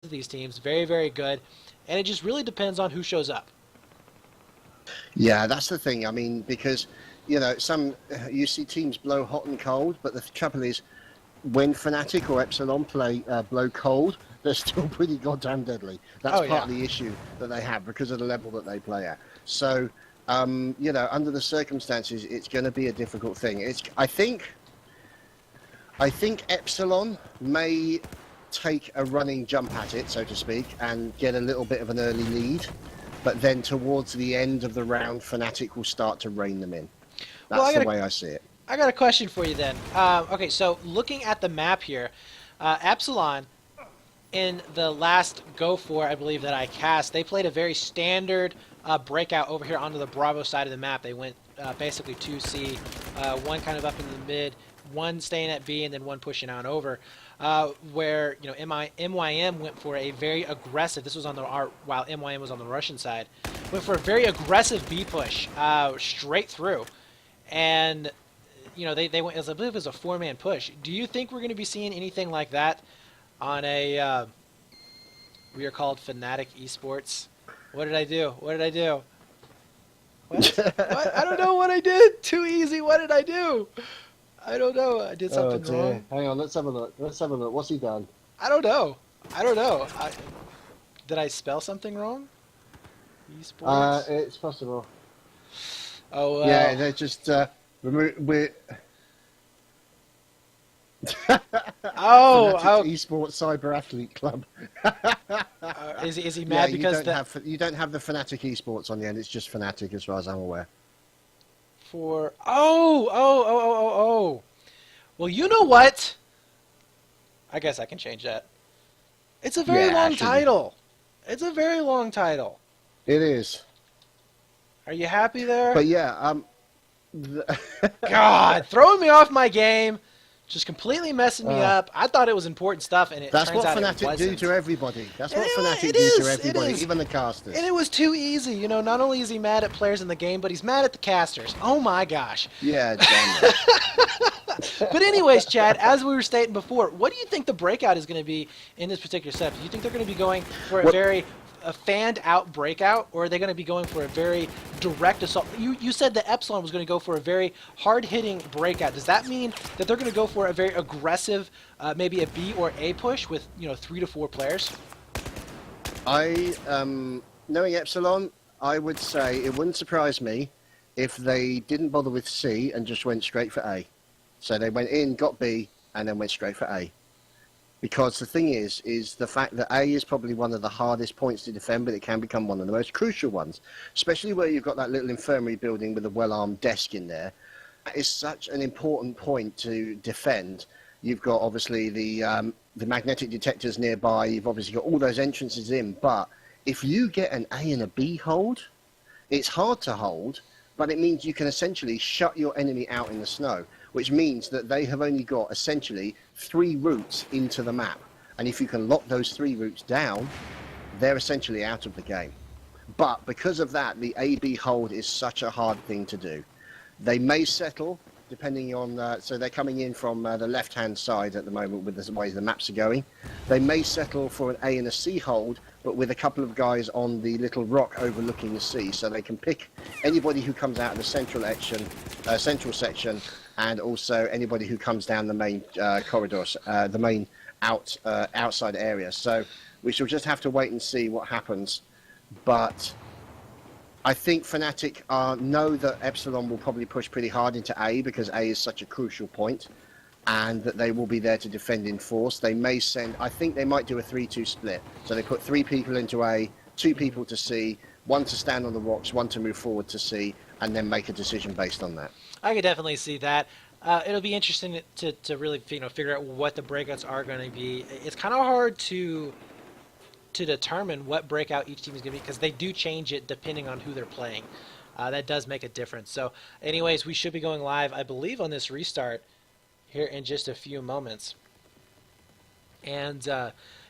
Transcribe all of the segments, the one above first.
of these teams. Very, very good. And it just really depends on who shows up. Yeah, that's the thing. I mean, because some you see teams blow hot and cold, but the trouble is, when Fnatic or Epsilon play blow cold, they're still pretty goddamn deadly. That's Oh, part yeah. of the issue that they have because of the level that they play at. So, under the circumstances, it's going to be a difficult thing. I think Epsilon may take a running jump at it, so to speak, and get a little bit of an early lead. But then towards the end of the round, Fnatic will start to rein them in. Well, That's the way I see it. I got a question for you then. Okay, so looking at the map here, Epsilon in the last Go4, I believe that I cast, they played a very standard breakout over here onto the Bravo side of the map. They went basically 2C, one kind of up in the mid, one staying at B, and then one pushing on over. Where MYM went for a very aggressive. This was on the while MYM was on the Russian side, went for a very aggressive B push straight through, and they went. I believe it was a 4-man push. Do you think we're going to be seeing anything like that on a we are called Fnatic eSports? What did I do? What did I do? What? What? I don't know what I did. Too easy. What did I do? I don't know. I did Oh something dear. wrong. Hang on, let's have a look. Let's have a look. What's he done? I don't know. I don't know. Did I spell something wrong? Esports? It's possible. Oh Yeah, well. they're just we're Oh, Fnatic oh. Esports Cyber Athlete Club. Is he Yeah, mad because you don't have the Fnatic Esports on the end. It's just Fnatic, as far as I'm aware. for oh. Well, you know what? I guess I can change that. It's a very Yeah, long actually, title. It's a very long title. it is. Are you happy there? But yeah, God, throwing me off my game, just completely messing me uh, up. I thought it was important stuff, and it that's turns what out it Fnatic do wasn't. to everybody. That's And what it Fnatic do to is. It everybody, is. even the And casters. it was too easy. Not only is he mad at players in the game, but he's mad at the casters. Oh my gosh. Yeah, damn right. But anyways, Chad, as we were stating before, what do you think the breakout is going to be in this particular set? Do you think they're going to be going for Well, a fanned out breakout, or are they going to be going for a very direct assault? You said that Epsilon was going to go for a very hard hitting breakout. Does that mean that they're going to go for a very aggressive, maybe a B or A push with 3 to 4 players? Knowing Epsilon, I would say it wouldn't surprise me if they didn't bother with C and just went straight for A. So they went in, got B, and then went straight for A. Because the thing is the fact that A is probably one of the hardest points to defend, but it can become one of the most crucial ones, especially where you've got that little infirmary building with a well-armed desk in there. That is such an important point to defend. You've got obviously the magnetic detectors nearby. You've obviously got all those entrances in, but if you get an A and a B hold, it's hard to hold, but it means you can essentially shut your enemy out in the snow, which means that they have only got essentially 3 routes into the map. And if you can lock those 3 routes down, they're essentially out of the game. But because of that, the A-B hold is such a hard thing to do. They may settle, depending on... so they're coming in from the left-hand side at the moment with the way the maps are going. They may settle for an A and a C hold, but with a couple of guys on the little rock overlooking the sea, so they can pick anybody who comes out of the central section, and also anybody who comes down the main corridors, the main outside area. So we shall just have to wait and see what happens. But I think Fnatic know that Epsilon will probably push pretty hard into A because A is such a crucial point, and that they will be there to defend in force. They may send, I think they might do a 3-2 split. So they put 3 people into A, 2 people to C, 1 to stand on the rocks, 1 to move forward to C, and then make a decision based on that. I could definitely see that. It'll be interesting to really figure out what the breakouts are going to be. It's kind of hard to determine what breakout each team is going to be because they do change it depending on who they're playing. That does make a difference. So, anyways, we should be going live, I believe, on this restart here in just a few moments. And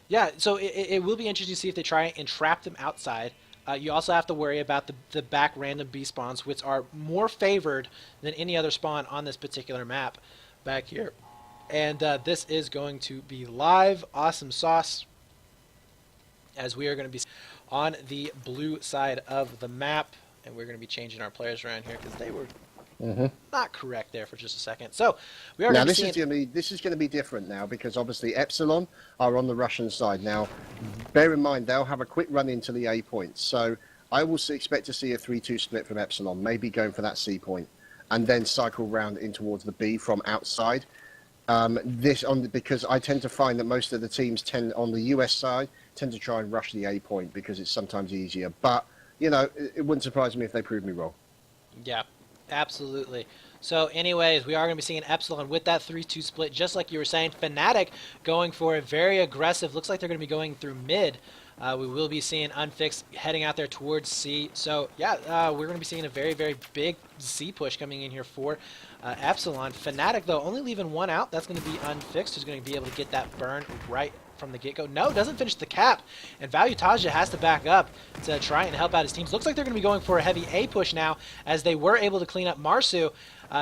yeah, so it will be interesting to see if they try and trap them outside. You also have to worry about the back random B spawns, which are more favored than any other spawn on this particular map back here. And this is going to be live. Awesome sauce. as we are going to be on the blue side of the map, and we're going to be changing our players around here because they were not correct there for just a second. So we are Now going to be this seeing. is going to be different now because obviously Epsilon are on the Russian side now. Bear in mind they'll have a quick run into the A point, so I will expect to see a 3-2 split from Epsilon, maybe going for that C point, and then cycle round in towards the B from outside. Because I tend to find that most of the teams on the US side tend to try and rush the A point because it's sometimes easier. But you know, it wouldn't surprise me if they prove me wrong. Yeah, absolutely. So anyways, we are going to be seeing Epsilon with that 3-2 split, just like you were saying. Fnatic going for a very aggressive, looks like they're going to be going through mid. We will be seeing Unfixed heading out there towards C. So yeah, we're going to be seeing a very, very big C push coming in here for Epsilon. Fnatic, though, only leaving one out. That's going to be Unfixed, who's going to be able to get that burn right from the get-go. No, doesn't finish the cap, and Valutaja has to back up to try and help out his teams. Looks like they're going to be going for a heavy A push now, as they were able to clean up Marsu.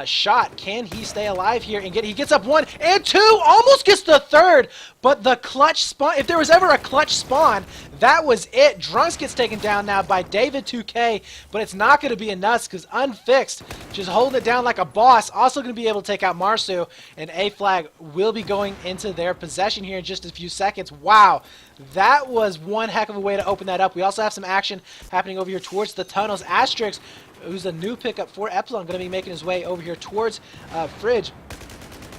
Shot, can he stay alive here and he gets up 1 and 2, almost gets the third, but the clutch spawn, if there was ever a clutch spawn, that was it. Drunks gets taken down now by David 2K, but it's not going to be enough because Unfixed just holding it down like a boss, also going to be able to take out Marsu, and A flag will be going into their possession here in just a few seconds. Wow, that was one heck of a way to open that up. We also have some action happening over here towards the tunnels. Asterix, who's a new pickup for Epsilon, going to be making his way over here towards Fridge.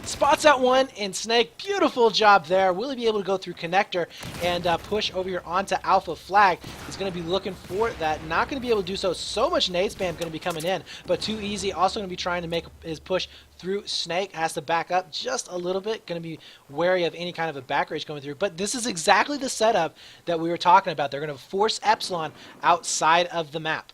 Spots out one, and Snake, beautiful job there. Will he be able to go through Connector and push over here onto Alpha Flag? He's going to be looking for that. Not going to be able to do so. So much nade spam going to be coming in, but too easy. Also going to be trying to make his push through Snake. Has to back up just a little bit. Going to be wary of any kind of a back rage going through. But this is exactly the setup that we were talking about. They're going to force Epsilon outside of the map.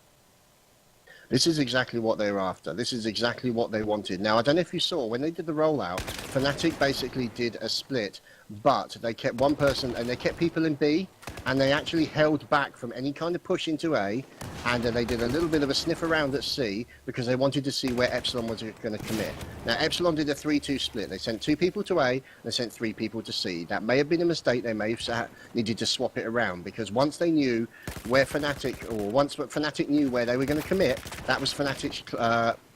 This is exactly what they were after. This is exactly what they wanted. Now, I don't know if you saw, when they did the rollout, Fnatic basically did a split, but they kept one person, and they kept people in B, and they actually held back from any kind of push into A, and they did a little bit of a sniff around at C, because they wanted to see where Epsilon was going to commit. Now, Epsilon did a 3-2 split. They sent 2 people to A, they sent 3 people to C. That may have been a mistake. They may have needed to swap it around, because once they knew where once Fnatic knew where they were going to commit, that was Fnatic's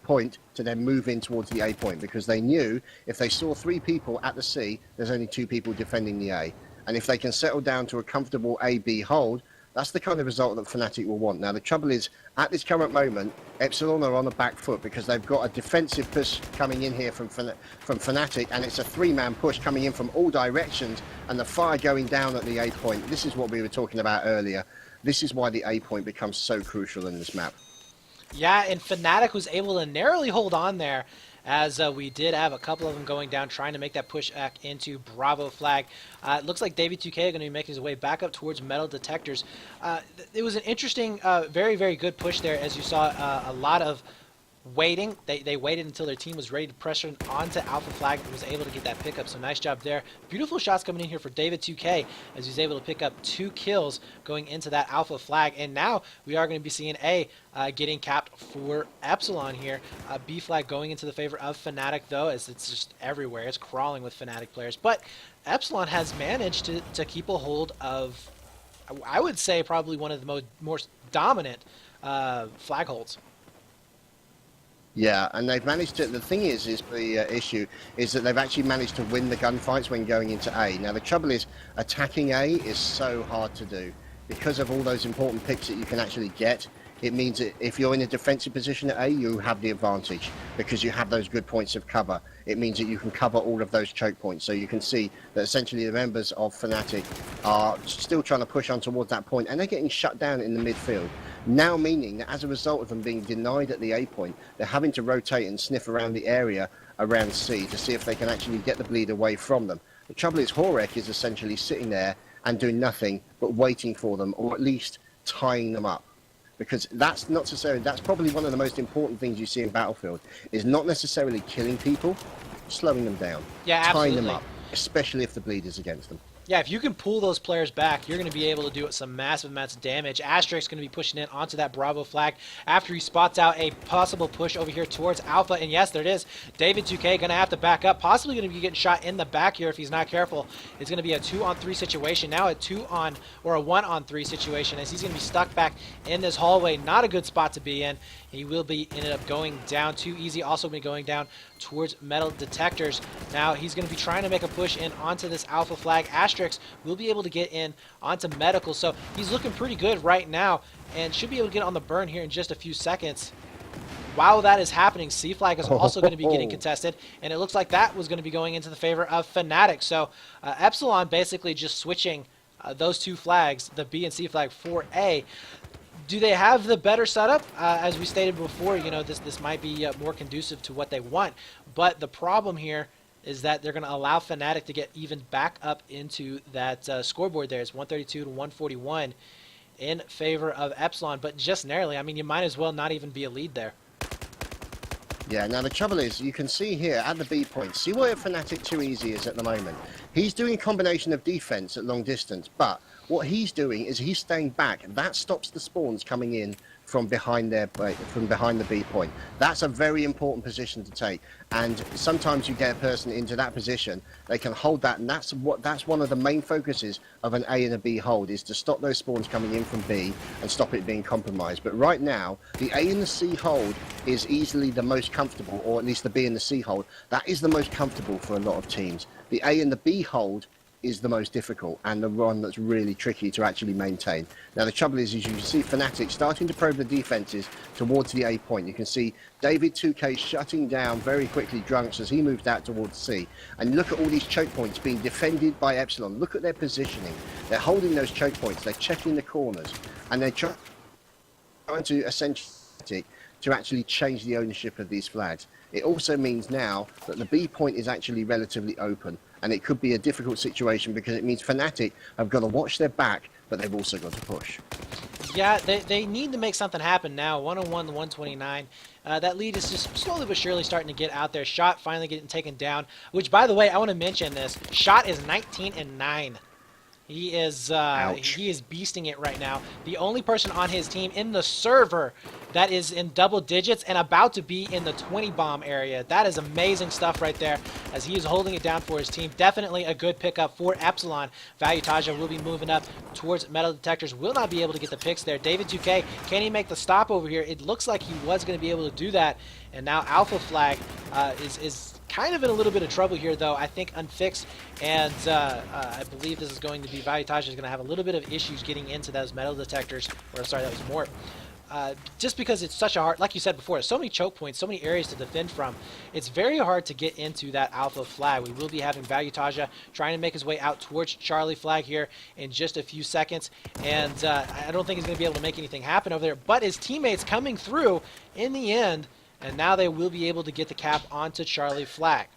point to then move in towards the A point, because they knew if they saw 3 people at the C, there's only 2 people defending the A. And if they can settle down to a comfortable A-B hold, that's the kind of result that Fnatic will want. Now, the trouble is, at this current moment, Epsilon are on the back foot because they've got a defensive push coming in here from Fnatic, and it's a 3-man push coming in from all directions, and the fire going down at the A point. This is what we were talking about earlier. This is why the A point becomes so crucial in this map. Yeah, and Fnatic was able to narrowly hold on there, as we did have a couple of them going down, trying to make that push back into Bravo Flag. It looks like David 2K are going to be making his way back up towards metal detectors. It was an interesting, very, very good push there, as you saw a lot of waiting. They waited until their team was ready to pressure onto Alpha Flag and was able to get that pickup. So nice job there. Beautiful shots coming in here for David 2K, as he's able to pick up 2 kills going into that Alpha Flag. And now we are going to be seeing A getting capped for Epsilon here. B Flag going into the favor of Fnatic, though, as it's just everywhere. It's crawling with Fnatic players. But Epsilon has managed to keep a hold of, I would say, probably one of the most dominant flag holds. Yeah, and they've managed to. The thing is the issue is that they've actually managed to win the gunfights when going into A. Now the trouble is, attacking A is so hard to do because of all those important picks that you can actually get. It means that if you're in a defensive position at A, you have the advantage because you have those good points of cover. It means that you can cover all of those choke points. So you can see that essentially the members of Fnatic are still trying to push on towards that point, and they're getting shut down in the midfield. Now meaning that as a result of them being denied at the A point, they're having to rotate and sniff around the area around C to see if they can actually get the bleed away from them. The trouble is Horek is essentially sitting there and doing nothing but waiting for them, or at least tying them up. Because that's probably one of the most important things you see in Battlefield, is not necessarily killing people, slowing them down, Yeah, tying absolutely. them up, especially if the bleed is against them. Yeah, if you can pull those players back, you're going to be able to do some massive amounts of damage. Asterix going to be pushing in onto that Bravo flag after he spots out a possible push over here towards Alpha. And yes, there it is. David 2K going to have to back up, possibly going to be getting shot in the back here if he's not careful. It's going to be a 2-on-3 situation. Now a 2-on or a 1-on-3 situation as he's going to be stuck back in this hallway. Not a good spot to be in. He will be ended up going down too easy. Also be going down towards metal detectors. Now he's going to be trying to make a push in onto this Alpha flag. Asterix will be able to get in onto medical. So he's looking pretty good right now and should be able to get on the burn here in just a few seconds. While that is happening, C flag is also going to be getting contested, and it looks like that was going to be going into the favor of Fnatic. So Epsilon basically just switching those two flags, the B and C flag, for A. Do they have the better setup? As we stated before, you know, this might be more conducive to what they want. But the problem here is that they're going to allow Fnatic to get even back up into that scoreboard there. It's 132 to 141 in favor of Epsilon, but just narrowly. I mean, you might as well not even be a lead there. Yeah, now the trouble is, you can see here at the B point, see where Fnatic too easy is at the moment. He's doing a combination of defense at long distance, but what he's doing is he's staying back. That stops the spawns coming in from behind the B point. That's a very important position to take. And sometimes you get a person into that position, they can hold that, and that's one of the main focuses of an A and a B hold, is to stop those spawns coming in from B and stop it being compromised. But right now, the A and the C hold is easily the most comfortable, or at least the B and the C hold. That is the most comfortable for a lot of teams. The A and the B hold is the most difficult and the one that's really tricky to actually maintain. Now the trouble is you can see Fnatic starting to probe the defenses towards the A point. You can see David 2K shutting down very quickly Drunks as he moves out towards C. And look at all these choke points being defended by Epsilon. Look at their positioning. They're holding those choke points. They're checking the corners. And they're trying to essentially to actually change the ownership of these flags. It also means now that the B point is actually relatively open, and it could be a difficult situation because it means Fnatic have got to watch their back, but they've also got to push. Yeah, they need to make something happen now. 101 to 129. That lead is just slowly but surely starting to get out there. Shot finally getting taken down, which, by the way, I want to mention this. Shot is 19-9. He is beasting it right now. The only person on his team in the server that is in double digits and about to be in the 20 bomb area. That is amazing stuff right there as he is holding it down for his team. Definitely a good pickup for Epsilon. Valutaja will be moving up towards metal detectors. Will not be able to get the picks there. David 2K, can he make the stop over here? It looks like he was going to be able to do that. And now Alpha Flag is kind of in a little bit of trouble here, though. I think unfixed, and I believe this is going to be Valutaja is going to have a little bit of issues getting into those metal detectors. Or sorry, that was Mort. Just because it's such a hard, like you said before, so many choke points, so many areas to defend from, it's very hard to get into that Alpha flag. We will be having Valutaja trying to make his way out towards Charlie flag here in just a few seconds, and I don't think he's going to be able to make anything happen over there, but his teammates coming through in the end, and now they will be able to get the cap onto Charlie flag.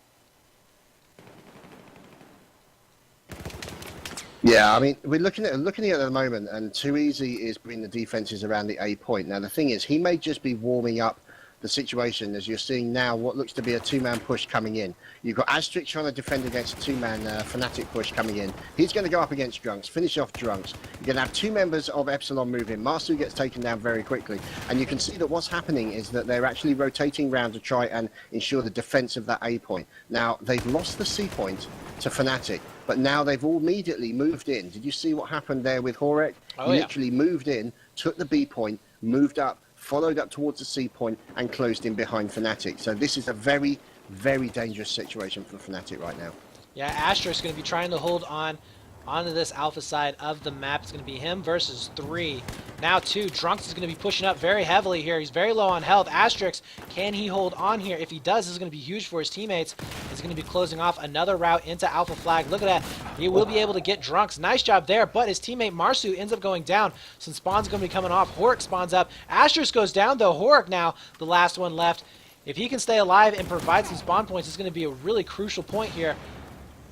Yeah, I mean, we're looking at it at the moment, and Too Easy is bringing the defenses around the A point. Now, the thing is, he may just be warming up the situation as you're seeing now what looks to be a two-man push coming in. You've got Asterix trying to defend against a two-man Fnatic push coming in. He's going to go up against Drunks, finish off Drunks. You're going to have two members of Epsilon move in. Marsu gets taken down very quickly. And you can see that what's happening is that they're actually rotating around to try and ensure the defense of that A point. Now, they've lost the C point to Fnatic, but now they've all immediately moved in. Did you see what happened there with Horek? Oh, he yeah. literally moved in, took the B point, moved up, followed up towards the C point, and closed in behind Fnatic. So this is a very, very dangerous situation for Fnatic right now. Yeah, Astra is going to be trying to hold on onto this Alpha side of the map. It's going to be him versus 3. Now 2. Drunks is going to be pushing up very heavily here. He's very low on health. Asterix, can he hold on here? If he does, this is going to be huge for his teammates. He's going to be closing off another route into Alpha flag. Look at that. He will be able to get Drunks. Nice job there, but his teammate Marsu ends up going down. Some spawns going to be coming off. Horek spawns up. Asterix goes down, though. Horek now, the last one left. If he can stay alive and provide some spawn points, it's going to be a really crucial point here.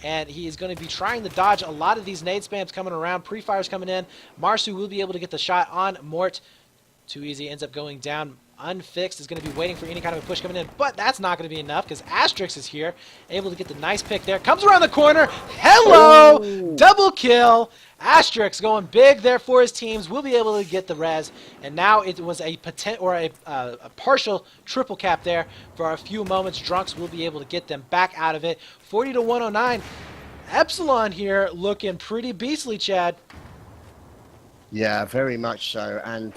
And he is going to be trying to dodge a lot of these nade spams coming around. Pre-fires coming in. Marsu will be able to get the shot on Mort. Too Easy ends up going down. Unfixed is going to be waiting for any kind of a push coming in, but that's not going to be enough because Asterix is here, able to get the nice pick there. Comes around the corner. Hello! Oh, Double kill. Asterix going big there for his teams. Will be able to get the res, and now it was a a partial triple cap there for a few moments. Drunks will be able to get them back out of it. 40 to 109. Epsilon here looking pretty beastly, Chad. yeah, very much so. And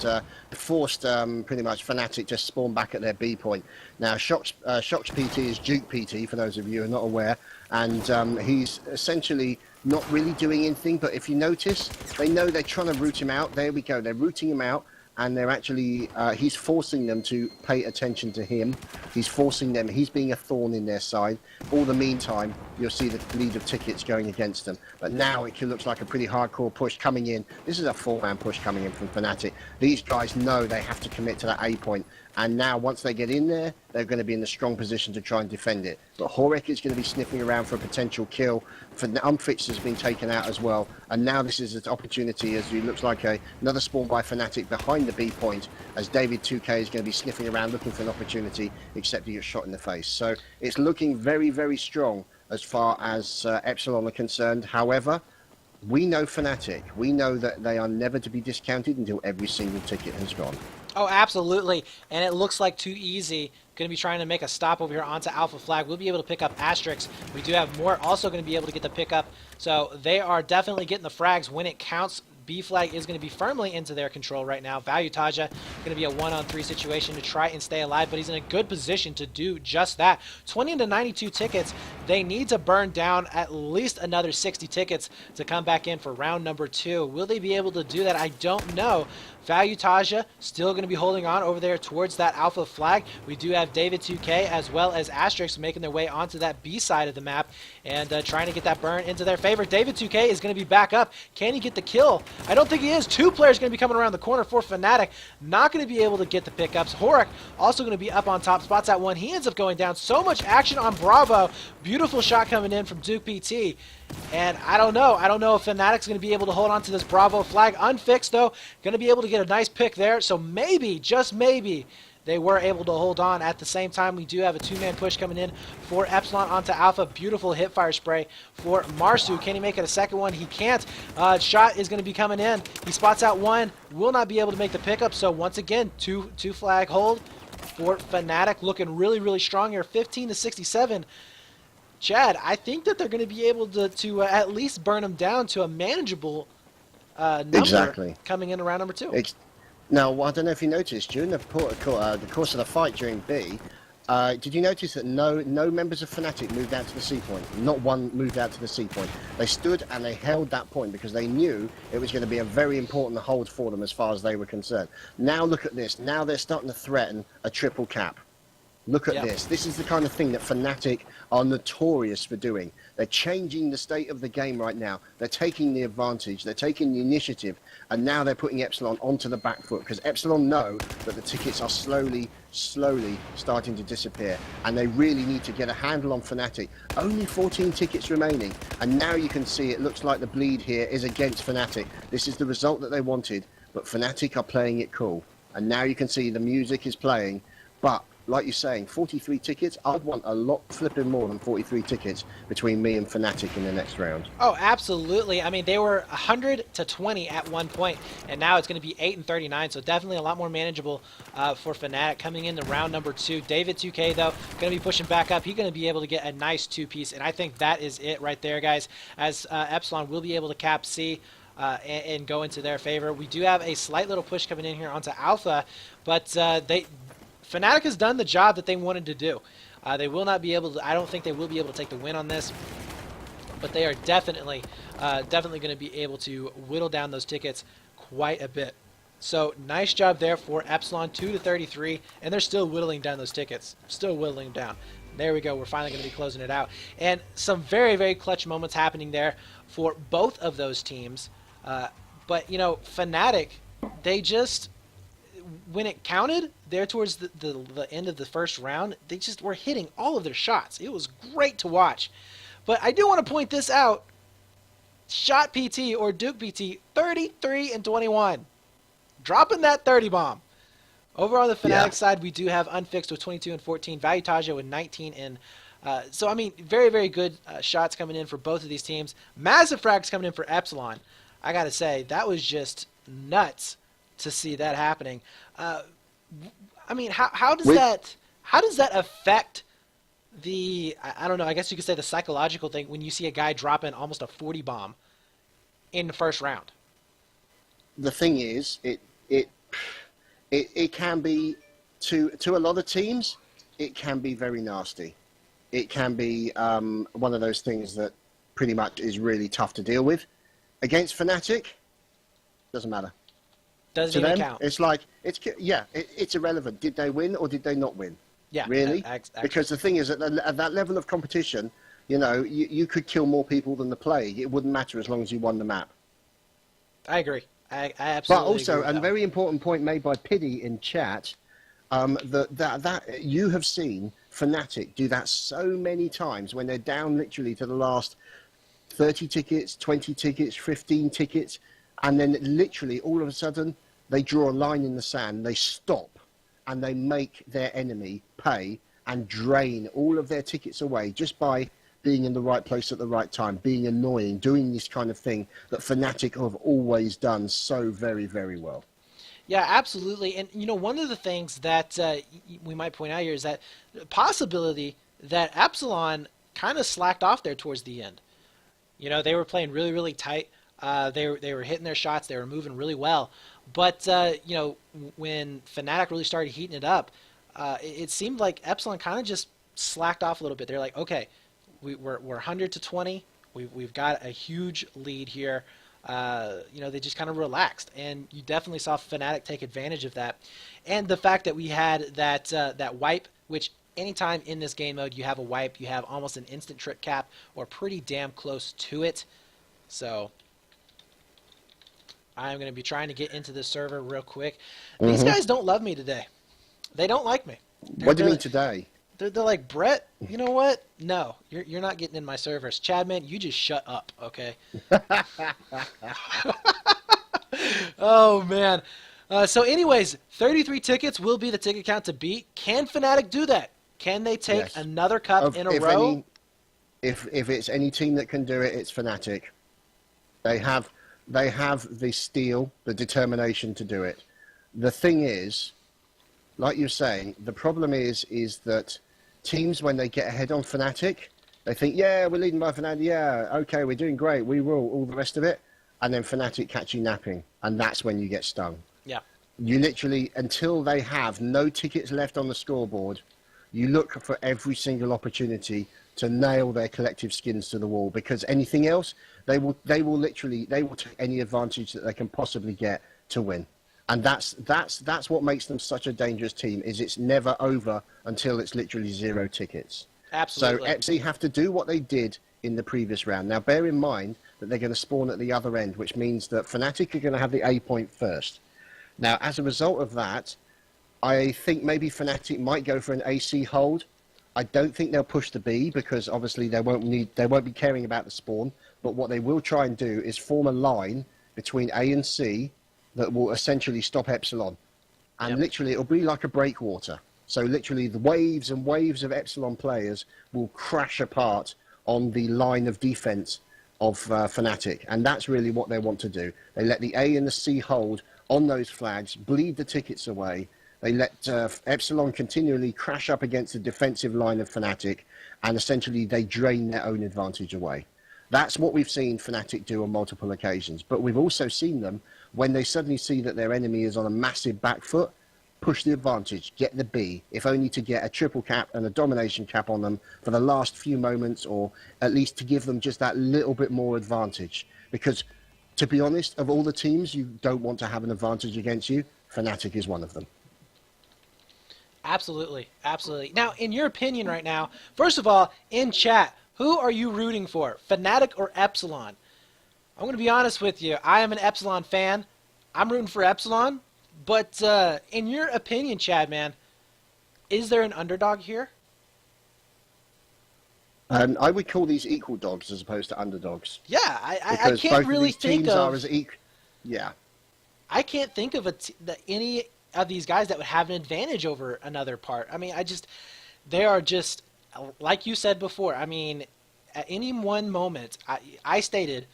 forced pretty much Fnatic just spawn back at their B point. Now, Shock's PT is Duke PT, for those of you who are not aware. And he's essentially not really doing anything. But if you notice, they know they're trying to root him out. There we go. They're rooting him out. And they're actually, he's forcing them to pay attention to him. He's forcing them, he's being a thorn in their side. All the meantime, you'll see the lead of tickets going against them. But now it looks like a pretty hardcore push coming in. This is a 4-man push coming in from Fnatic. These guys know they have to commit to that A point. And now, once they get in there, they're going to be in a strong position to try and defend it. But Horek is going to be sniffing around for a potential kill. Unfixed has been taken out as well. And now this is an opportunity, as it looks like another spawn by Fnatic behind the B point, as David 2K is going to be sniffing around looking for an opportunity, except he gets shot in the face. So it's looking very, very strong as far as Epsilon are concerned. However, we know Fnatic. We know that they are never to be discounted until every single ticket has gone. Oh, absolutely. And it looks like Too Easy going to be trying to make a stop over here onto Alpha Flag. We'll be able to pick up Asterix. We do have more also going to be able to get the pickup. So they are definitely getting the frags when it counts. B flag is going to be firmly into their control right now. Value Taja going to be a 1-on-3 situation to try and stay alive, but he's in a good position to do just that. 20 to 92 tickets. They need to burn down at least another 60 tickets to come back in for round number 2. Will they be able to do that? I don't know. Value Taja still going to be holding on over there towards that Alpha Flag. We do have David 2K as well as Asterix making their way onto that B side of the map and trying to get that burn into their favor. David 2K is going to be back up. Can he get the kill? I don't think he is. 2 players going to be coming around the corner for Fnatic. Not going to be able to get the pickups. Horek also going to be up on top. Spots that one. He ends up going down. So much action on Bravo. Beautiful shot coming in from Duke PT. And I don't know. I don't know if Fnatic's going to be able to hold on to this Bravo flag. Unfixed, though. Going to be able to get a nice pick there. So maybe, just maybe, they were able to hold on. At the same time, we do have a 2-man push coming in for Epsilon onto Alpha. Beautiful hip fire spray for Marsu. Can he make it a second one? He can't. Shot is going to be coming in. He spots out one. Will not be able to make the pickup. So once again, two flag hold for Fnatic. Looking really, really strong here. 15 to 67. Chad, I think that they're going to be able to at least burn them down to a manageable number coming in around number 2. Now, I don't know if you noticed, during the course of the fight during B, did you notice that no members of Fnatic moved out to the C point? Not one moved out to the C point. They stood and they held that point because they knew it was going to be a very important hold for them as far as they were concerned. Now look at this. Now they're starting to threaten a triple cap. Look at this. This is the kind of thing that Fnatic are notorious for doing. They're changing the state of the game right now. They're taking the advantage. They're taking the initiative. And now they're putting Epsilon onto the back foot because Epsilon know that the tickets are slowly starting to disappear. And they really need to get a handle on Fnatic. Only 14 tickets remaining. And now you can see it looks like the bleed here is against Fnatic. This is the result that they wanted. But Fnatic are playing it cool. And now you can see the music is playing. But like you're saying, 43 tickets, I'd want a lot flipping more than 43 tickets between me and Fnatic in the next round. Oh, absolutely. I mean, they were 100 to 20 at one point, and now it's going to be 8 and 39, so definitely a lot more manageable for Fnatic coming into round number 2. David 2K, though, going to be pushing back up. He's going to be able to get a nice 2-piece, and I think that is it right there, guys, as Epsilon will be able to cap C. And go into their favor. We do have a slight little push coming in here onto Alpha, but Fnatic has done the job that they wanted to do. They will not be able to, I don't think they will be able to take the win on this, but they are definitely going to be able to whittle down those tickets quite a bit. So nice job there for Epsilon, 2 to 33, and they're still whittling down those tickets. Still whittling them down. There we go. We're finally going to be closing it out. And some very, very clutch moments happening there for both of those teams. But, you know, Fnatic, they just, when it counted there towards the end of the first round, they just were hitting all of their shots. It was great to watch. But I do want to point this out. Shot PT or Duke PT, 33 and 21. Dropping that 30 bomb. Over on the Yeah. Fnatic side, we do have Unfixed with 22 and 14, Valutaja with 19 and so I mean, very very good shots coming in for both of these teams. Massive frags coming in for Epsilon. I gotta say that was just nuts to see that happening. Uh, I mean, With how does that affect the I don't know, I guess you could say the psychological thing when you see a guy drop in almost a 40 bomb in the first round? the thing is, it can be to a lot of teams, it can be very nasty. It can be one of those things that pretty much is really tough to deal with. Against Fnatic, doesn't matter. Doesn't To even them, count. it's like it's irrelevant. Did they win or did they not win? Yeah, Really? actually, Because the thing is, at that level of competition, you could kill more people than the plague. It wouldn't matter as long as you won the map. I agree. I But absolutely agree also, with a that one. very important point made by Piddy in chat, that you have seen Fnatic do that so many times when they're down literally to the last 30 tickets, 20 tickets, 15 tickets, and then literally all of a sudden they draw a line in the sand, they stop, and they make their enemy pay and drain all of their tickets away just by being in the right place at the right time, being annoying, doing this kind of thing that Fnatic have always done so very, very well. Yeah, absolutely. And you know, one of the things that we might point out here is that possibility that Epsilon kind of slacked off there towards the end. You know, they were playing really, really tight. They were hitting their shots. They were moving really well. But you know, when Fnatic really started heating it up, it seemed like Epsilon kind of just slacked off a little bit. They're like, okay, we're 100 to 20. We've got a huge lead here. You know, they just kind of relaxed, and you definitely saw Fnatic take advantage of that. And the fact that we had that wipe, which anytime in this game mode you have a wipe, you have almost an instant trip cap or pretty damn close to it. So I'm going to be trying to get into this server real quick. These Hmm. guys don't love me today. They don't like me. They're, What do you they're, mean today? they're like, Brett, you know what? No, you're not getting in my servers. Chadman, you just shut up, okay? Oh, man. So anyways, 33 tickets will be the ticket count to beat. Can Fnatic do that? Can they take Yes. another cup in a If row? if it's any team that can do it, it's Fnatic. They have the steel, the determination to do it. The thing is, like you're saying, the problem is that teams, when they get ahead on Fnatic, they think, yeah, we're leading by Fnatic, yeah, okay, we're doing great, we rule, all the rest of it, and then Fnatic catch you napping, and that's when you get stung. Yeah. You literally, until they have no tickets left on the scoreboard, you look for every single opportunity to nail their collective skins to the wall, because anything else, they will take any advantage that they can possibly get to win. And that's what makes them such a dangerous team, is it's never over until it's literally zero tickets. So Absolutely. Epsi have to do what they did in the previous round. Now bear in mind that they're going to spawn at the other end, which means that Fnatic are going to have the A point first. Now as a result of that, I think maybe Fnatic might go for an AC hold. I don't think they'll push the B because obviously they won't be caring about the spawn. But what they will try and do is form a line between A and C that will essentially stop Epsilon. And Yep. literally it'll be like a breakwater. So literally the waves and waves of Epsilon players will crash apart on the line of defense of Fnatic. And that's really what they want to do. They let the A and the C hold on those flags, bleed the tickets away. They let Epsilon continually crash up against the defensive line of Fnatic, and essentially they drain their own advantage away. That's what we've seen Fnatic do on multiple occasions. But we've also seen them, when they suddenly see that their enemy is on a massive back foot, push the advantage, get the B, if only to get a triple cap and a domination cap on them for the last few moments, or at least to give them just that little bit more advantage. Because, to be honest, of all the teams you don't want to have an advantage against you, Fnatic is one of them. Absolutely. Absolutely. Now, in your opinion right now, first of all, in chat, who are you rooting for? Fnatic or Epsilon? I'm going to be honest with you. I am an Epsilon fan. I'm rooting for Epsilon. But in your opinion, Chad, man, is there an underdog here? I would call these equal dogs as opposed to underdogs, Yeah, I because can't both of really these think teams are of as equal. Yeah, I can't think of any of these guys that would have an advantage over another part. I mean, they are just, like you said before, I mean, at any one moment, I stated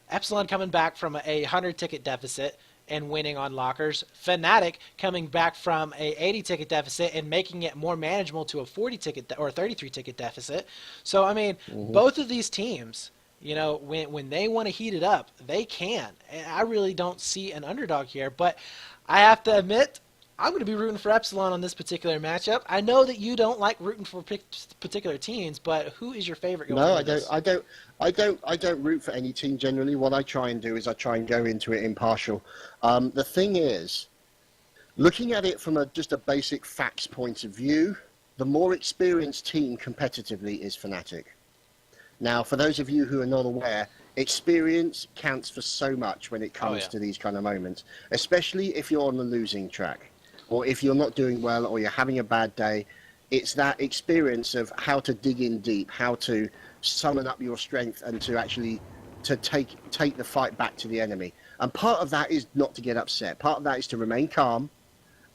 Epsilon coming back from a 100-ticket deficit and winning on lockers. Fnatic coming back from a 80-ticket deficit and making it more manageable to a 40-ticket or 33-ticket deficit. So, I mean, both of these teams, you know, when they want to heat it up, they can. And I really don't see an underdog here. But I have to admit, I'm going to be rooting for Epsilon on this particular matchup. I know that you don't like rooting for particular teams, but who is your favorite going into this? I don't root for any team generally. What I try and do is I try and go into it impartial. The thing is, looking at it from just a basic facts point of view, the more experienced team competitively is Fnatic. Now, for those of you who are not aware, experience counts for so much when it comes to these kind of moments, especially if you're on the losing track, or if you're not doing well, or you're having a bad day. It's that experience of how to dig in deep, how to summon up your strength, and to actually take the fight back to the enemy. And part of that is not to get upset. Part of that is to remain calm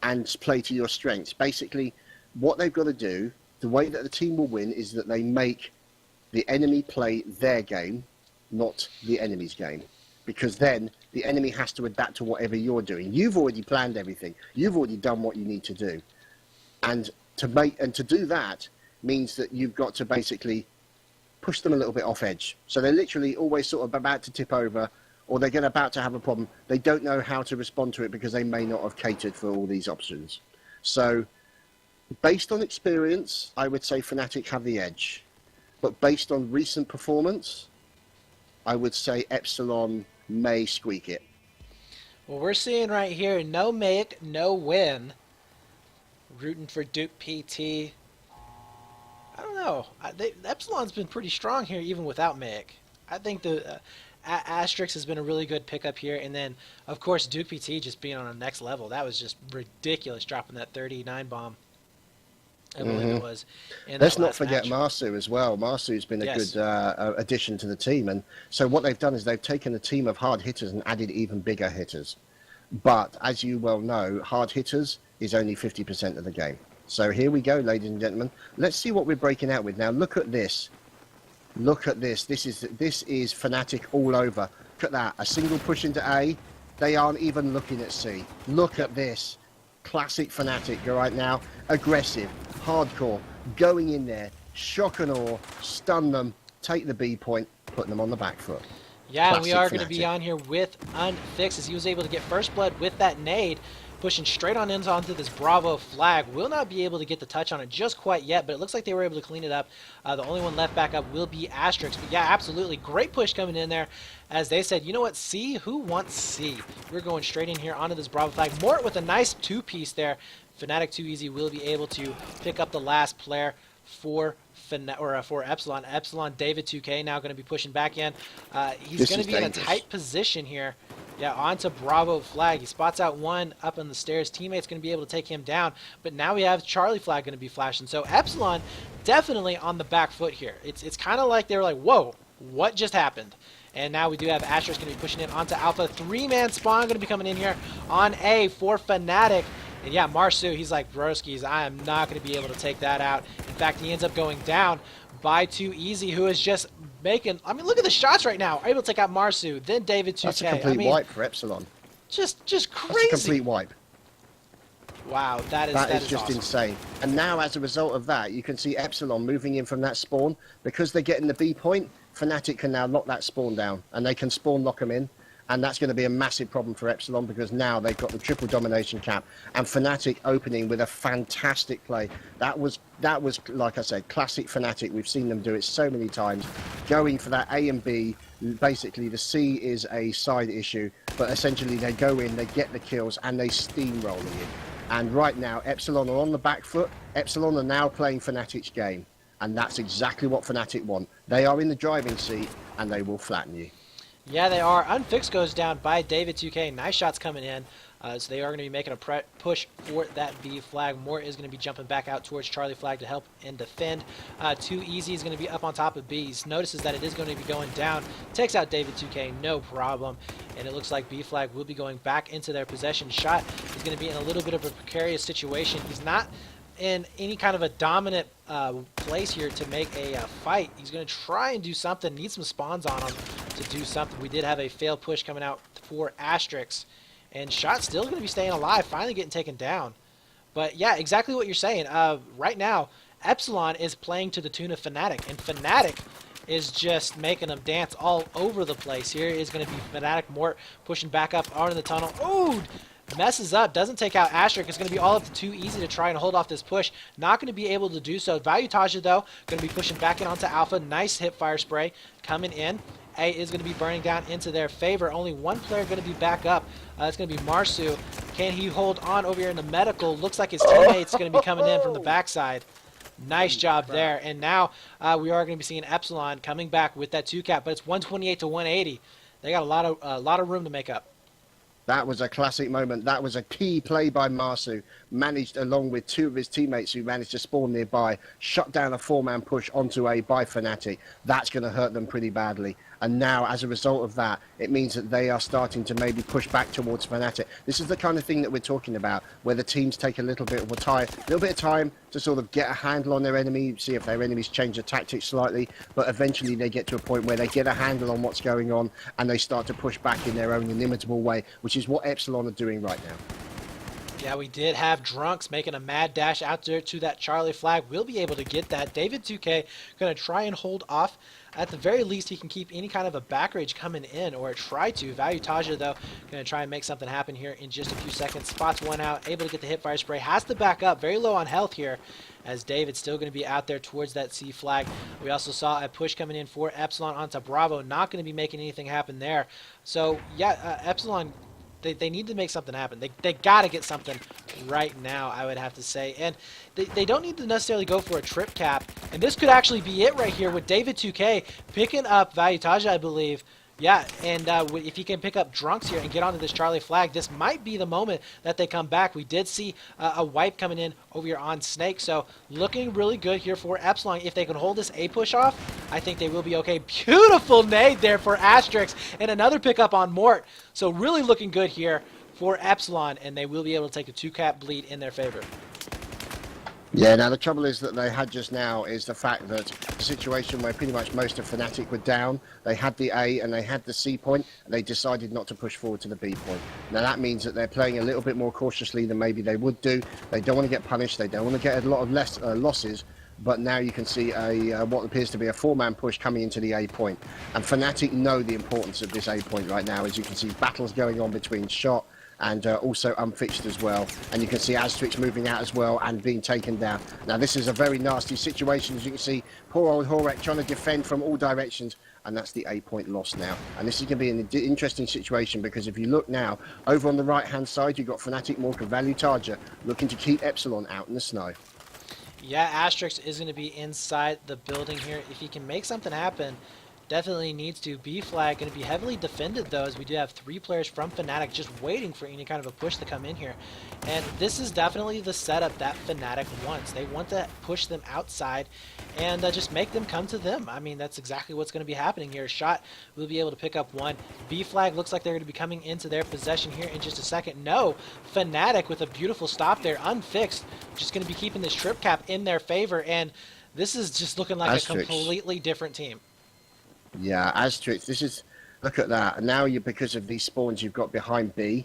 and play to your strengths. Basically, what they've got to do, the way that the team will win, is that they make the enemy play their game, not the enemy's game. Because then the enemy has to adapt to whatever you're doing. You've already planned everything. You've already done what you need to do. And to do that means that you've got to basically push them a little bit off edge. So they're literally always sort of about to tip over, or they're about to have a problem. They don't know how to respond to it because they may not have catered for all these options. So based on experience, I would say Fnatic have the edge. But based on recent performance, I would say Epsilon may squeak it. Well, we're seeing right here, no make, no win. Rooting for Duke PT. I don't know. Epsilon's been pretty strong here even without Meg. I think the Asterix has been a really good pickup here. And then, of course, Duke PT just being on a next level. That was just ridiculous, dropping that 39 bomb. I believe it was. Let's not forget Marsu as well. Marsu's been a good addition to the team. And so what they've done is they've taken a team of hard hitters and added even bigger hitters. But as you well know, hard hitters is only 50% of the game. So here we go, ladies and gentlemen. Let's see what we're breaking out with. Now, look at this. Look at this. This is Fnatic all over. Look at that. A single push into A. They aren't even looking at C. Look at this. Classic Fnatic right now. Aggressive, hardcore, going in there, shock and awe, stun them, take the B point, put them on the back foot. Yeah, and we are going to be on here with Unfixed as he was able to get first blood with that nade, pushing straight on in onto this Bravo flag. Will not be able to get the touch on it just quite yet, but it looks like they were able to clean it up. The only one left back up will be Asterix. But yeah, absolutely. Great push coming in there as they said, you know what, C? Who wants C? We're going straight in here onto this Bravo flag. Mort with a nice two-piece there. Fnatic Too Easy will be able to pick up the last player for Epsilon. Epsilon, David 2K now going to be pushing back in. He's going to be dangerous. In a tight position here. Yeah, onto Bravo flag. He spots out one up on the stairs. Teammate's going to be able to take him down. But now we have Charlie flag going to be flashing. So Epsilon definitely on the back foot here. It's kind of like they were like, whoa, what just happened? And now we do have Asterix going to be pushing it onto Alpha. Three-man spawn going to be coming in here on A for Fnatic. And yeah, Marsu, he's like, broskies, I am not going to be able to take that out. In fact, he ends up going down by Too Easy, who is just making, I mean, look at the shots right now. Able to take out Marsu, then David 2K. That's a complete wipe for Epsilon. Just crazy. That's a complete wipe. Wow, that is just awesome. Insane. And now, as a result of that, you can see Epsilon moving in from that spawn. Because they're getting the B point, Fnatic can now lock that spawn down, and they can spawn lock them in. And that's going to be a massive problem for Epsilon because now they've got the triple domination cap and Fnatic opening with a fantastic play. That was like I said, classic Fnatic. We've seen them do it so many times, going for that A and B. Basically, the C is a side issue, but essentially they go in, they get the kills, and they steamroll it. And right now, Epsilon are on the back foot. Epsilon are now playing Fnatic's game, and that's exactly what Fnatic want. They are in the driving seat, and they will flatten you. Yeah, they are. Unfixed goes down by David 2K. Nice shots coming in. So they are going to be making a push for that B flag. Mort is going to be jumping back out towards Charlie flag to help and defend. Too Easy is going to be up on top of B. He notices that it is going to be going down. Takes out David 2K, no problem. And it looks like B flag will be going back into their possession. Shot He's going to be in a little bit of a precarious situation. He's not in any kind of a dominant place here to make a fight. He's going to try and do something, need some spawns on him to do something. We did have a failed push coming out for Asterix, and Shot still going to be staying alive, finally getting taken down. But yeah, exactly what you're saying. Right now, Epsilon is playing to the tune of Fnatic, and Fnatic is just making them dance all over the place. Here is going to be Fnatic Mort pushing back up out in the tunnel. Ooh! Messes up, doesn't take out Asterix. It's going to be all up to too easy to try and hold off this push. Not going to be able to do so. Valuetaja, though, going to be pushing back in onto Alpha. Nice hip fire spray coming in. A is going to be burning down into their favor. Only one player going to be back up. It's going to be Marsu. Can he hold on over here in the medical? Looks like his teammates going to be coming in from the backside. Nice job there. And now we are going to be seeing Epsilon coming back with that 2-cap, but it's 128 to 180. They got a lot of room to make up. That was a classic moment. That was a key play by Marsu, managed along with two of his teammates who managed to spawn nearby, shut down a 4-man push onto A by Fnatic. That's going to hurt them pretty badly. And now, as a result of that, it means that they are starting to maybe push back towards Fnatic. This is the kind of thing that we're talking about, where the teams take a little bit of time to sort of get a handle on their enemy, see if their enemies change their tactics slightly, but eventually they get to a point where they get a handle on what's going on and they start to push back in their own inimitable way, which is what Epsilon are doing right now. Yeah, we did have Drunks making a mad dash out there to that Charlie flag. We'll be able to get that. David 2K going to try and hold off. At the very least, he can keep any kind of a back rage coming in, or try to. Valuetaja, though, going to try and make something happen here in just a few seconds. Spots one out, able to get the hip fire spray. Has to back up. Very low on health here, as David's still going to be out there towards that C flag. We also saw a push coming in for Epsilon onto Bravo. Not going to be making anything happen there. So, yeah, Epsilon... They need to make something happen. They got to get something right now, I would have to say. And they don't need to necessarily go for a trip cap. And this could actually be it right here with David 2K picking up Valuetaja, I believe. Yeah, and if he can pick up Drunks here and get onto this Charlie flag, this might be the moment that they come back. We did see a wipe coming in over here on Snake, so looking really good here for Epsilon. If they can hold this A push off, I think they will be okay. Beautiful nade there for Asterix, and another pickup on Mort. So really looking good here for Epsilon, and they will be able to take a 2-cap bleed in their favor. Yeah, now the trouble is that they had just now is the fact that the situation where pretty much most of Fnatic were down, they had the A and they had the C point, and they decided not to push forward to the B point. Now that means that they're playing a little bit more cautiously than maybe they would do. They don't want to get punished, they don't want to get a lot of losses, but now you can see what appears to be a 4-man push coming into the A point. And Fnatic know the importance of this A point right now. As you can see, battles going on between Shot and also unfixed as well. And you can see Asterix moving out as well and being taken down. Now this is a very nasty situation. As you can see, poor old Horek trying to defend from all directions, and that's the 8-point loss now. And this is going to be an interesting situation, because if you look now, over on the right-hand side, you've got Fnatic Morka Valuetaja looking to keep Epsilon out in the snow. Yeah, Asterix is going to be inside the building here. If he can make something happen, definitely needs to. B flag going to be heavily defended, though, as we do have 3 players from Fnatic just waiting for any kind of a push to come in here. And this is definitely the setup that Fnatic wants. They want to push them outside and just make them come to them. I mean, that's exactly what's going to be happening here. Shot will be able to pick up one. B flag looks like they're going to be coming into their possession here in just a second. No, Fnatic with a beautiful stop there, unfixed, just going to be keeping this trip cap in their favor. And this is just looking like a completely different team. Yeah, Asterix, this is, look at that. And now because of these spawns you've got behind B,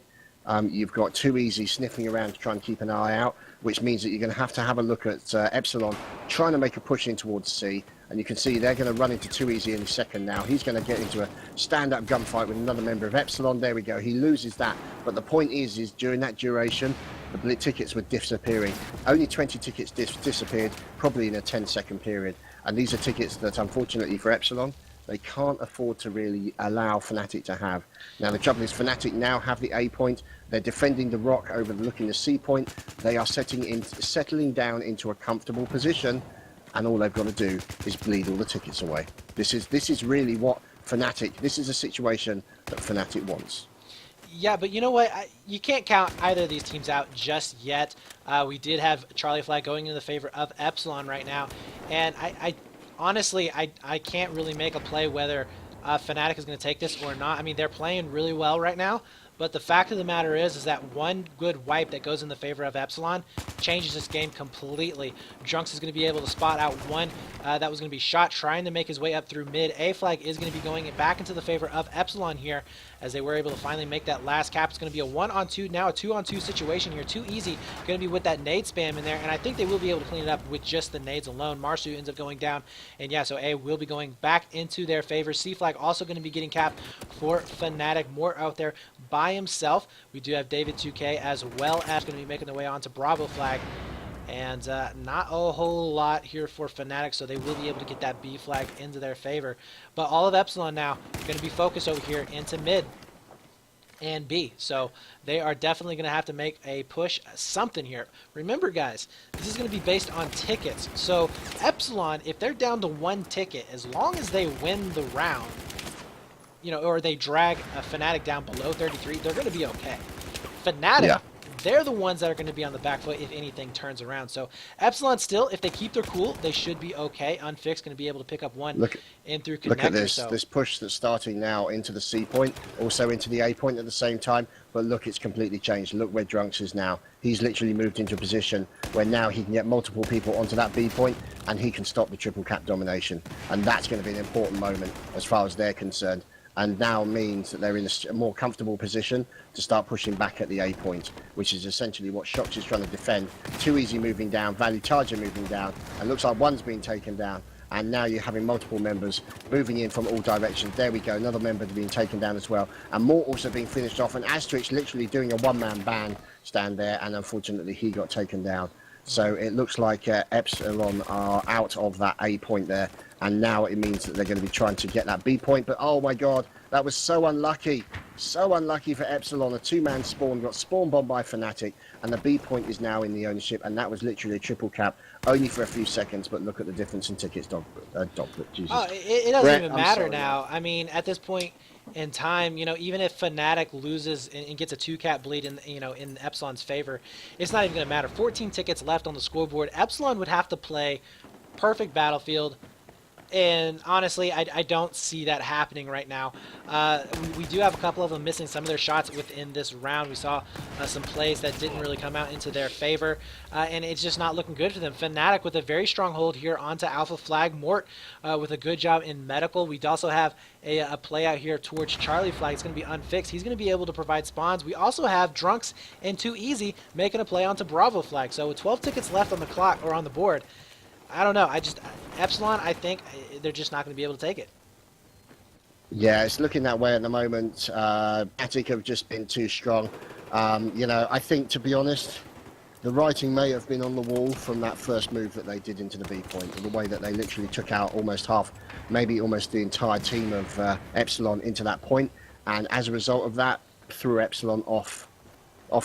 you've got Too Easy sniffing around to try and keep an eye out, which means that you're going to have a look at Epsilon trying to make a push in towards C. And you can see they're going to run into Too Easy any second now. He's going to get into a stand-up gunfight with another member of Epsilon. There we go. He loses that. But the point is during that duration, the tickets were disappearing. Only 20 tickets disappeared, probably in a 10-second period. And these are tickets that, unfortunately for Epsilon, they can't afford to really allow Fnatic to have. Now the trouble is Fnatic now have the A point. They're defending the rock overlooking the C point. They are settling down into a comfortable position, and all they've got to do is bleed all the tickets away. This is really what Fnatic, this is a situation that Fnatic wants. Yeah, but you know what? You can't count either of these teams out just yet. We did have Charlie flag going in the favor of Epsilon right now, and honestly, I can't really make a play whether Fnatic is going to take this or not. I mean, they're playing really well right now, But the fact of the matter is that one good wipe that goes in the favor of Epsilon changes this game completely. Drunks is going to be able to spot out one that was going to be shot, trying to make his way up through mid. A flag is going to be going back into the favor of Epsilon here, as they were able to finally make that last cap. It's going to be a 1-on-2, now a 2-on-2 situation here. Too easy, going to be with that nade spam in there, and I think they will be able to clean it up with just the nades alone. Marsu ends up going down, and yeah, so A will be going back into their favor. C flag also going to be getting capped for Fnatic. More out there by himself. We do have David 2K as well as going to be making their way onto Bravo flag. And not a whole lot here for Fnatic, so they will be able to get that B flag into their favor. But all of Epsilon now going to be focused over here into mid and B. So they are definitely going to have to make a push, something here. Remember, guys, this is going to be based on tickets. So Epsilon, if they're down to 1 ticket, as long as they win the round, you know, or they drag a Fnatic down below 33, they're going to be okay. Fnatic, Yeah. they're the ones that are going to be on the back foot if anything turns around. So Epsilon still, if they keep their cool, they should be okay. Unfixed going to be able to pick up one in through connector. Look at this, so. this push that's starting now into the C point, also into the A point at the same time. But look, it's completely changed. Look where Drunks is now. He's literally moved into a position where now he can get multiple people onto that B point and he can stop the triple cap domination. And that's going to be an important moment as far as they're concerned. And now means that they're in a more comfortable position to start pushing back at the A point, which is essentially what Shox is trying to defend. Too easy moving down, Value Charger moving down, and looks like one's been taken down. And now you're having multiple members moving in from all directions. There we go, another member being taken down as well. And more also being finished off. And Asterix literally doing a one-man ban stand there, and unfortunately he got taken down. So it looks like Epsilon are out of that A point there. And now it means that they're going to be trying to get that B point. But oh my God, that was so unlucky. So unlucky for Epsilon. A 2-man spawn got spawn bombed by Fnatic. And the B point is now in the ownership. And that was literally a triple cap, only for a few seconds. But look at the difference in tickets, Jesus. Oh, it doesn't Brett, even I'm matter sorry, now. man. I mean, at this point in time, you know, even if Fnatic loses and gets a 2-cap bleed in, you know, in Epsilon's favor, it's not even going to matter. 14 tickets left on the scoreboard. Epsilon would have to play perfect Battlefield. And honestly, I don't see that happening right now. We do have a couple of them missing some of their shots within this round. We saw some plays that didn't really come out into their favor, and it's just not looking good for them. Fnatic with a very strong hold here onto Alpha Flag. Mort with a good job in medical. We also have a play out here towards Charlie Flag. It's going to be unfixed. He's going to be able to provide spawns. We also have Drunks and Too Easy making a play onto Bravo Flag. So with 12 tickets left on the clock or on the board, I don't know. Epsilon, I think they're just not going to be able to take it. Yeah, it's looking that way at the moment. Fnatic have just been too strong. You know, I think, to be honest, the writing may have been on the wall from that first move that they did into the B point, the way that they literally took out almost half, maybe almost the entire team of Epsilon into that point, and as a result of that, threw Epsilon off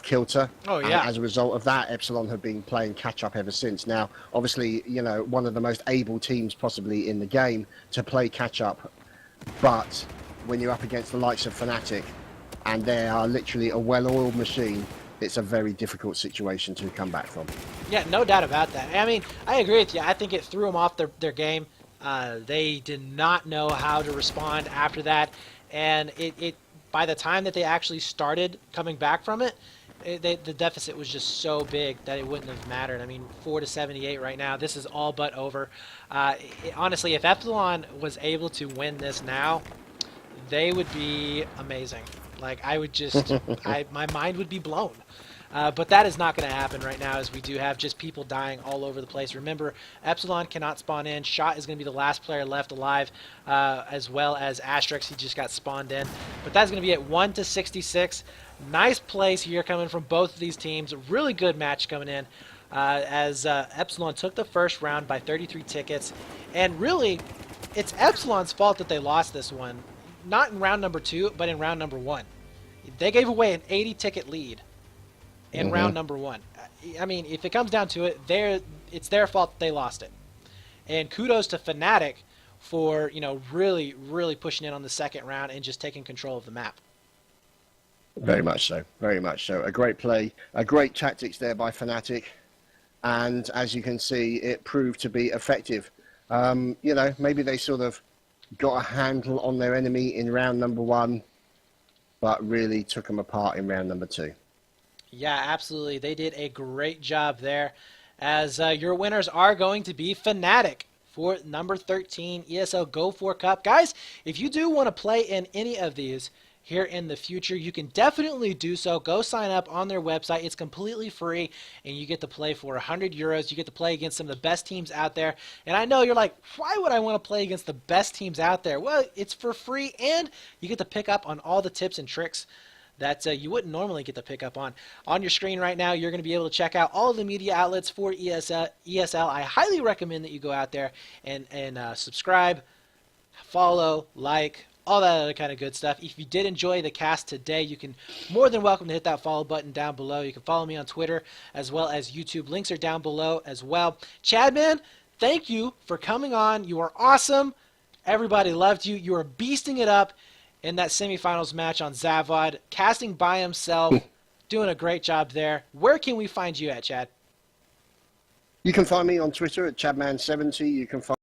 kilter. Oh, yeah. And as a result of that, Epsilon have been playing catch up ever since. Now, obviously, you know, one of the most able teams possibly in the game to play catch up, but when you're up against the likes of Fnatic and they are literally a well-oiled machine, it's a very difficult situation to come back from. Yeah, no doubt about that. I mean, I agree with you. I think it threw them off their game. They did not know how to respond after that, and it by the time that they actually started coming back from it, the deficit was just so big that it wouldn't have mattered. I mean, 4-78 right now. This is all but over. Honestly, if Epsilon was able to win this now, they would be amazing. Like, I would just, my mind would be blown. But that is not going to happen right now, as we do have just people dying all over the place. Remember, Epsilon cannot spawn in. Shot is going to be the last player left alive, as well as Asterix. He just got spawned in. But that's going to be at 1-66. Nice plays here coming from both of these teams. A really good match coming in, as Epsilon took the first round by 33 tickets. And really, it's Epsilon's fault that they lost this one. Not in round number 2, but in round number 1. They gave away an 80-ticket lead in round number 1. I mean, if it comes down to it, it's their fault that they lost it. And kudos to Fnatic for, you know, really, really pushing in on the second round and just taking control of the map. Very much so. Very much so. A great play, a great tactics there by Fnatic, and as you can see, it proved to be effective. You know, maybe they sort of got a handle on their enemy in round number 1, but really took them apart in round number 2. Yeah, absolutely. They did a great job there. As your winners are going to be Fnatic for number 13 ESL Go4 Cup. Guys, if you do want to play in any of these here in the future, you can definitely do so. Go sign up on their website. It's completely free, and you get to play for 100 euros. You get to play against some of the best teams out there. And I know you're like, why would I want to play against the best teams out there? Well, it's for free, and you get to pick up on all the tips and tricks that you wouldn't normally get to pick up on. On your screen right now, you're going to be able to check out all the media outlets for ESL. I highly recommend that you go out there and subscribe, follow, like, all that other kind of good stuff. If you did enjoy the cast today, you can more than welcome to hit that follow button down below. You can follow me on Twitter as well as YouTube. Links are down below as well. Chad, man, thank you for coming on. You are awesome. Everybody loved you. You are beasting it up in that semifinals match on Zavod, casting by himself, doing a great job there. Where can we find you at, Chad? You can find me on Twitter at Chadman70. You can find